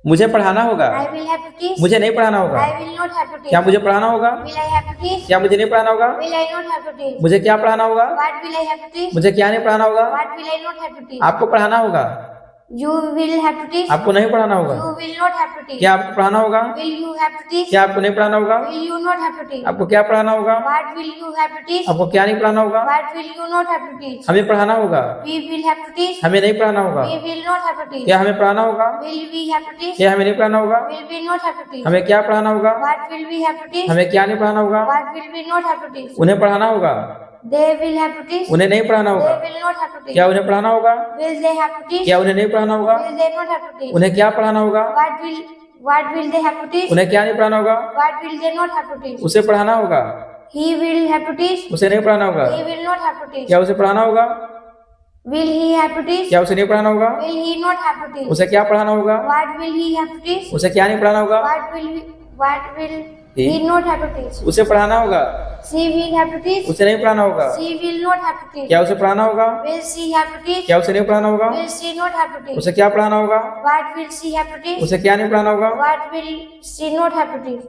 मुझे पढ़ाना होगा। I will have to teach. मुझे नहीं पढ़ाना होगा। I will not have to teach. क्या मुझे पढ़ाना होगा? Will I have to teach? क्या मुझे नहीं पढ़ाना होगा? Will I not have to teach? मुझे क्या पढ़ाना होगा? What will I have to teach? मुझे क्या नहीं पढ़ाना होगा? What will I not have to teach? आपको पढ़ाना होगा। You will have to teach. आपको नहीं पढ़ाना होगा। You will not have to teach. क्या आपको पढ़ाना होगा? Will you have to teach? क्या आपको नहीं पढ़ाना होगा? Will you not have to teach? आपको क्या पढ़ाना होगा? What will you have to teach? आपको क्या नहीं पढ़ाना होगा? What will you not have to teach? हमें पढ़ाना होगा। We will have to teach. हमें नहीं पढ़ाना होगा। We will not have to teach. क्या हमें पढ़ाना होगा? Will we have to teach? क्या हमें नहीं पढ़ाना होगा? Will we not have to teach? हमें क्या पढ़ाना होगा? What will we have to teach? हमें क्या नहीं पढ़ाना होगा? What will we not have to teach? उन्हें पढ़ाना होगा। They will have to teach. उन्हें नहीं पढ़ाना They होगा। will not have to teach. क्या उन्हें पढ़ाना होगा? Will they have to teach? क्या उन्हें नहीं पढ़ाना होगा? Will they not have to teach? उन्हें क्या पढ़ाना होगा? What will they have to teach? उन्हें क्या नहीं पढ़ाना होगा? What will they not have to teach? उसे पढ़ाना होगा। He will have to teach. उसे नहीं पढ़ाना होगा। He will not have to teach. क्या उसे पढ़ाना होगा? Will he have to teach? क्या उसे नहीं पढ़ाना होगा? Will he not have to teach? उसे क्या पढ़ाना होगा? What will he have to teach? उसे क्या नहीं पढ़ाना होगा? What will he not have to teach? उसे पढ़ाना होगा। She will have to teach. उसे नहीं पढ़ाना होगा। She will not have to teach. क्या उसे पढ़ाना होगा? Will she have to teach? क्या उसे नहीं पढ़ाना होगा? Will she not have to teach? उसे क्या पढ़ाना होगा? What will she have to teach? उसे क्या नहीं पढ़ाना होगा? What will she not have to teach?